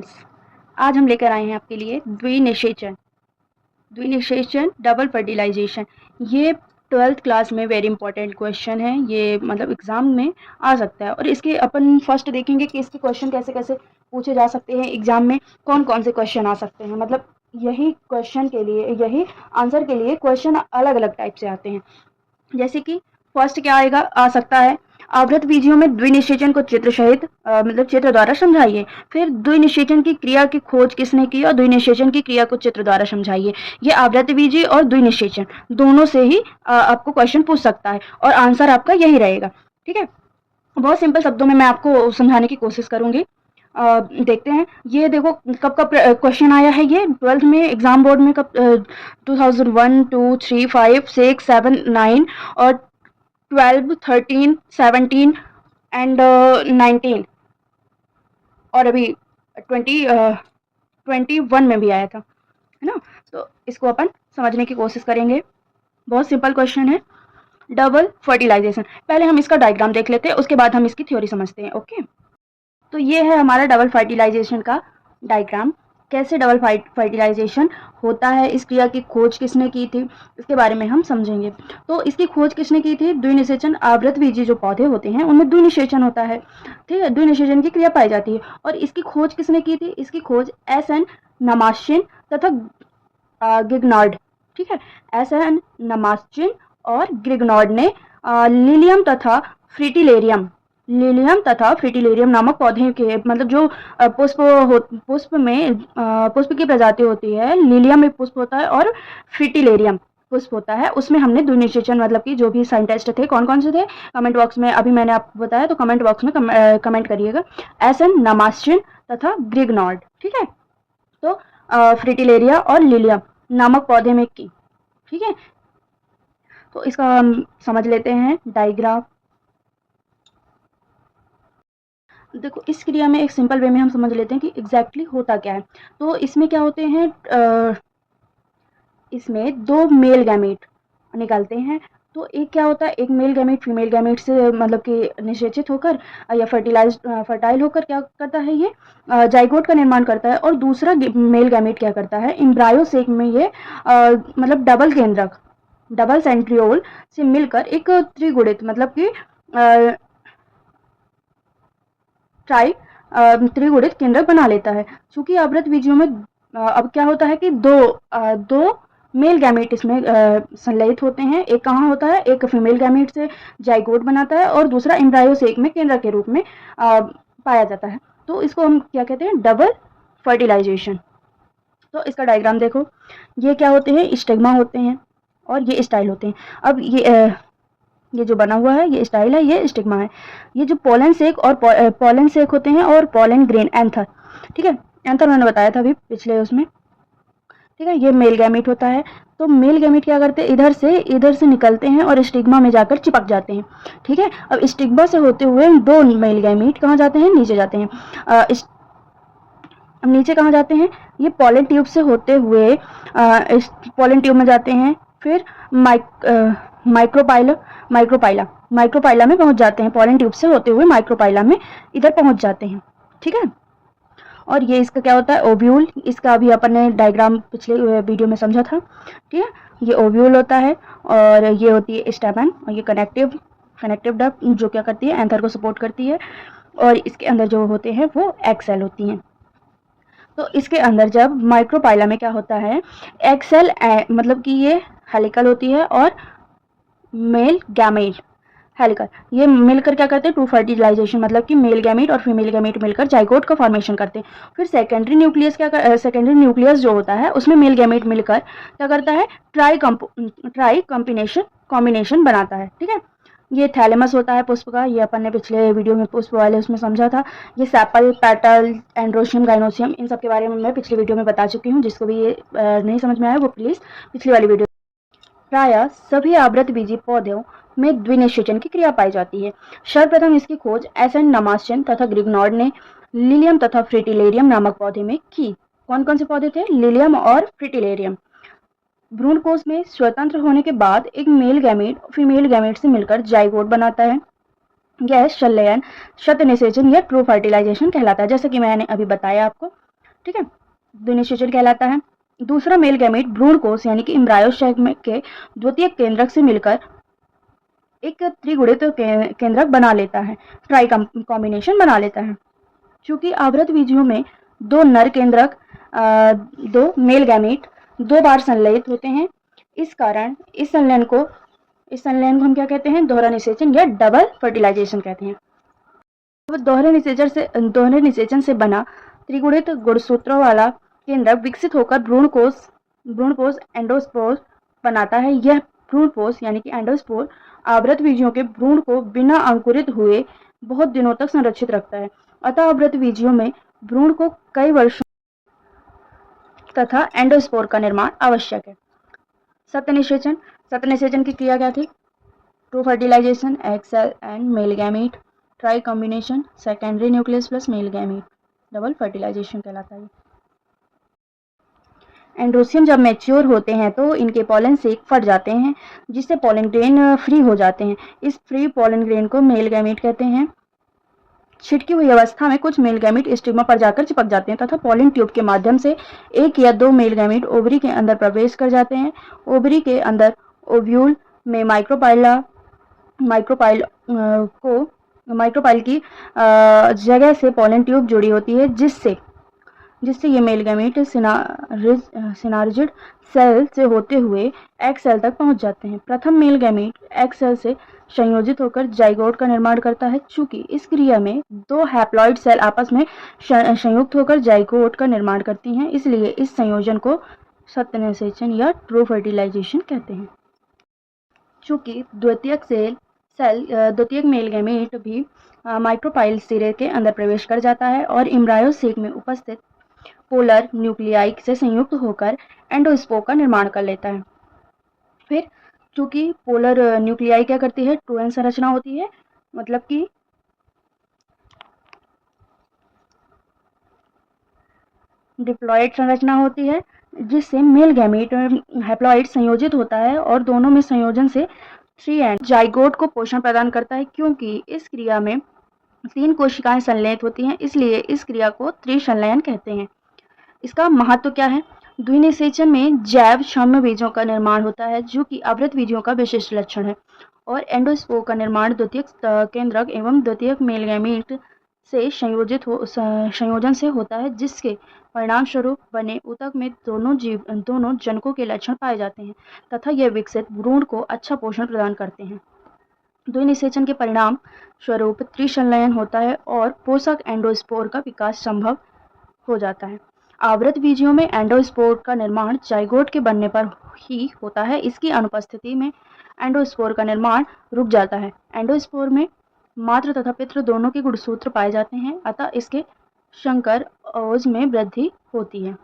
Students, आज हम लेकर आए हैं आपके लिए द्विनिषेचन डबल फर्टिलाइजेशन। ये 12th क्लास में वेरी इंपॉर्टेंट क्वेश्चन है। ये मतलब एग्जाम में आ सकता है और इसके अपन फर्स्ट देखेंगे कि इसके क्वेश्चन कैसे कैसे पूछे जा सकते हैं, एग्जाम में कौन कौन से क्वेश्चन आ सकते हैं। मतलब यही क्वेश्चन के लिए, यही आंसर के लिए क्वेश्चन अलग अलग टाइप से आते हैं। जैसे कि फर्स्ट क्या आएगा, आ सकता है आवृत बीजियों में द्विनिषेचन को चित्र सहित मतलब चित्र द्वारा समझाइए। फिर द्विनिषेचन की क्रिया की खोज किसने की और द्विनिषेचन की क्रिया को चित्र द्वारा समझाइए। ये आवृत बीजी और द्विनिषेचन दोनों से ही आपको क्वेश्चन पूछ सकता है और आंसर आपका यही रहेगा। ठीक है, बहुत सिंपल शब्दों में मैं आपको समझाने की कोशिश करूंगी। देखते हैं, ये देखो कब कब क्वेश्चन आया है। ये 12th में एग्जाम बोर्ड में कब 2001, 2, 3, 5, 6, 7, 9 और 12, 13, 17 एंड 19 और अभी 21 में भी आया था, है ना। तो इसको अपन समझने की कोशिश करेंगे। बहुत सिंपल क्वेश्चन है, डबल फर्टिलाइजेशन। पहले हम इसका डायग्राम देख लेते हैं, उसके बाद हम इसकी थ्योरी समझते हैं। ओके, तो ये है हमारा डबल फर्टिलाइजेशन का डायग्राम। कैसे डबल फर्टिलाइजेशन होता है, इस क्रिया की खोज किसने की थी, इसके बारे में हम समझेंगे। तो इसकी खोज किसने की थी, द्विनिषेचन आवृतबीजी जो पौधे होते हैं उनमें द्विनिषेचन होता है। ठीक है, द्विनिषेचन की क्रिया पाई जाती है। और इसकी खोज किसने की थी, इसकी खोज एस.एन. नमाश्चिन तथा ग्रिग्नार्ड। ठीक है, एस.एन. नमाश्चिन और ग्रिग्नार्ड ने लिलियम तथा फ्रिटिलेरियम नामक पौधे के मतलब जो पुष्प में पुष्प की प्रजाति होती है। लिलियम में पुष्प होता है और फ्रिटिलेरियम पुष्प होता है। उसमें हमने द्विनिषेचन मतलब कि जो भी साइंटिस्ट थे कौन कौन से थे, कमेंट बॉक्स में अभी मैंने आपको बताया तो कमेंट बॉक्स में कमेंट करिएगा। एस.एन. नमाश्चिन तथा ग्रिग्नार्ड। ठीक है, तो फ्रिटिलेरिया और लिलियम नामक पौधे में की। ठीक है, तो इसका हम समझ लेते हैं डायग्राम। देखो, इस क्रिया में एक सिंपल वे में हम समझ लेते हैं कि एग्जैक्टली होता क्या है। तो इसमें क्या होते हैं, इसमें दो मेल गैमेट निकलते हैं। तो एक क्या होता है, एक मेल गैमेट फीमेल गैमेट से मतलब कि निषेचित होकर या फर्टाइल होकर क्या करता है, ये जाइगोट का निर्माण करता है। और दूसरा मेल गैमेट क्या करता है, एम्ब्रायो सेक में ये मतलब डबल केंद्रक, डबल सेंट्रियोल से मिलकर एक त्रिगुणित मतलब कि त्रिगुणित केंद्रक बना लेता है। चूंकि आवृत बीजियों में अब क्या होता है कि दो मेल गैमेट इसमें संलयित होते हैं। एक कहाँ होता है, एक फीमेल गैमेट से जाइगोट बनाता है और दूसरा एम्ब्रायो से एक में केंद्रक के रूप में पाया जाता है। तो इसको हम क्या कहते हैं, डबल फर्टिलाइजेशन। तो इसका डायग्राम देखो, ये क्या होते हैं, स्टिग्मा होते हैं और ये स्टाइल होते हैं। अब ये जो बना हुआ है ये स्टाइल है, ये स्टिग्मा है। ये जो पोलन सेक होते हैं और पोलन ग्रेन एंथर। ठीक है, एंथर मैंने बताया था अभी पिछले उसमें। ठीक है, ये मेल गैमेट होता है। तो मेल गैमेट क्या करते हैं, इधर से निकलते हैं और स्टिग्मा में जाकर चिपक जाते हैं। ठीक है, अब स्टिग्मा से होते हुए दो मेल गैमेट कहाँ जाते हैं, नीचे जाते हैं। अब नीचे कहाँ जाते हैं, ये पोलन ट्यूब से होते हुए पोलन ट्यूब में जाते हैं। फिर माइक्रोपाइला में पहुंच जाते हैं। पोलन ट्यूब से होते हुए माइक्रोपाइला में इधर पहुंच जाते हैं। ठीक है, और ये इसका क्या होता है, ओव्यूल। इसका अभी अपन ने डायग्राम पिछले वीडियो में समझा था। ठीक है, ये ओव्यूल होता है और ये होती है स्टैमेन और ये कनेक्टिव डक्ट जो क्या करती है, एंथर को सपोर्ट करती है। और इसके अंदर जो होते हैं वो एग सेल होती हैं। तो इसके अंदर जब माइक्रोपाइला में क्या होता है, एग सेल मतलब कि ये हेलिकल होती है और मेल गैमेट हेलिकल, ये मिलकर क्या करते हैं, टू फर्टिलाइजेशन मतलब कि मेल गैमेट और फीमेल गैमेट मिलकर जाइगोट का फॉर्मेशन करते हैं। फिर सेकेंडरी न्यूक्लियस जो होता है उसमें मेल गैमेट मिलकर क्या करता है, ट्राई कॉम्बिनेशन बनाता है। ठीक है, ये थैलेमस होता है पुष्प का, ये अपन ने पिछले वीडियो में पुष्प वाले उसमें समझा था। ये सेपल, पेटल, एंड्रोशियम, गाइनोसियम, इन सब के बारे में मैं पिछले वीडियो में बता चुकी हूँ। जिसको भी ये नहीं समझ में आया वो प्लीज़ पिछली वाली वीडियो। प्रायः सभी आवृत बीजी पौधों में द्विनिषेचन की क्रिया पाई जाती है। सर्वप्रथम इसकी खोज एस.एन. नमाश्चिन तथा ग्रिग्नार्ड ने लिलियम तथा फ्रिटिलेरियम नामक पौधे में की। कौन कौन से पौधे थे, लिलियम और फ्रिटिलेरियम। भ्रूणकोश में स्वतंत्र होने के बाद एक मेल गैमेट फीमेल गैमेट से मिलकर जाइगोट बनाता है। यह शल्ययन, शत निषेचन या ट्रू फर्टिलाइजेशन कहलाता है, जैसे कि मैंने अभी बताया आपको। ठीक है, द्विनिषेचन कहलाता है। दूसरा मेल गैमेट भ्रूण कोश यानी कि एम्ब्रायो के द्वितीयक केंद्रक से मिलकर एक त्रिगुणित केंद्रक बना लेता है, ट्राई कॉम्बिनेशन बना लेता है। चूंकि आवृतबीजियों में दो नर केंद्रक दो मेल गैमेट 2 बार संलयित होते हैं, इस कारण इस संलयन को हम क्या कहते हैं, दोहरा निषेचन या डबल फर्टिलाइजेशन कहते हैं। अब दोहरे निषेचन से बना त्रिगुणित गुणसूत्रों वाला केंद्रक विकसित होकर भ्रूणपोष एंडोस्पोर बनाता है। यह भ्रूणपोष यानी कि एंडोस्पोर आवृतबीजियों के भ्रूण को बिना अंकुरित हुए बहुत दिनों तक संरक्षित रखता है। अतः आवृतबीजियों में भ्रूण को कई वर्षों तथा एंडोस्पोर का निर्माण आवश्यक है। सतनिषेचन की क्रिया क्या थी? True fertilization, egg cell and male gamete, tri combination, secondary nucleus plus male gamete, double fertilization कहलाता है। एंड्रोसियम जब मैच्योर होते हैं तो इनके पॉलन सेक फट जाते हैं, जिससे पॉलन ग्रेन फ्री हो जाते हैं। इस फ्री पॉलन ग्रेन को मेल गैमेट कहते हैं। छिटकी हुई अवस्था में कुछ मेल गैमेट स्टिग्मा पर जाकर चिपक जाते हैं तथा पॉलन ट्यूब के माध्यम से 1 या 2 मेल गैमेट ओवरी के अंदर प्रवेश कर जाते हैं। ओवरी के अंदर ओव्यूल में माइक्रोपाइल की जगह से पॉलन ट्यूब जुड़ी होती है, जिससे ये मेल गैमेट सिनार्जिड सेल से होते हुए एग सेल तक पहुंच जाते हैं। प्रथम मेल गैमेट एग सेल से संयोजित होकर जाइगोट का निर्माण करता है। चूंकि इस क्रिया में 2 हैप्लॉइड सेल आपस में संयुक्त होकर जाइगोट का निर्माण करती हैं, इसलिए इस संयोजन को सतनिषेचन या ट्रू फर्टिलाइजेशन कहते हैं। चूंकि द्वितीयक मेल गैमेट भी माइक्रोपाइल सिरे के अंदर प्रवेश कर जाता है और एम्ब्रायो सेक में उपस्थित पोलर न्यूक्लियाई से संयुक्त होकर एंडोस्पोर का निर्माण कर लेता है। फिर चूंकि पोलर न्यूक्लियाई क्या करती है, 2n संरचना होती है, मतलब कि डिप्लॉइड संरचना होती है, जिससे मेल गैमेट हैप्लॉइड संयोजित होता है और दोनों में संयोजन से 3n जाइगोट को पोषण प्रदान करता है। क्योंकि इस क्रिया में 3 कोशिकाएं संलयित होती हैं, इसलिए इस क्रिया को त्रिसंलयन कहते हैं। इसका महत्व क्या है? द्विनिषेचन में जैव क्षम्य बीजों का निर्माण होता है, जो कि आवृतबीजियों का विशिष्ट लक्षण है, और एंडोस्पोर का निर्माण द्वितीयक केंद्रक एवं द्वितीयक मेल गैमेट से संयोजन से होता है, जिसके परिणाम स्वरूप बने ऊतक में दोनों जनकों के लक्षण पाए जाते हैं तथा यह विकसित भ्रूण को अच्छा पोषण प्रदान करते हैं। द्विनिषेचन के परिणाम स्वरूप त्रिसंलयन होता है और पोषक एंडोस्पोर का विकास संभव हो जाता है। आवृतबीजियों में एंडोस्पोर का निर्माण जाइगोट के बनने पर ही होता है। इसकी अनुपस्थिति में एंडोस्पोर का निर्माण रुक जाता है। एंडोस्पोर में मातृ तथा पितृ दोनों के गुणसूत्र पाए जाते हैं, अतः इसके संकर ओज में वृद्धि होती है।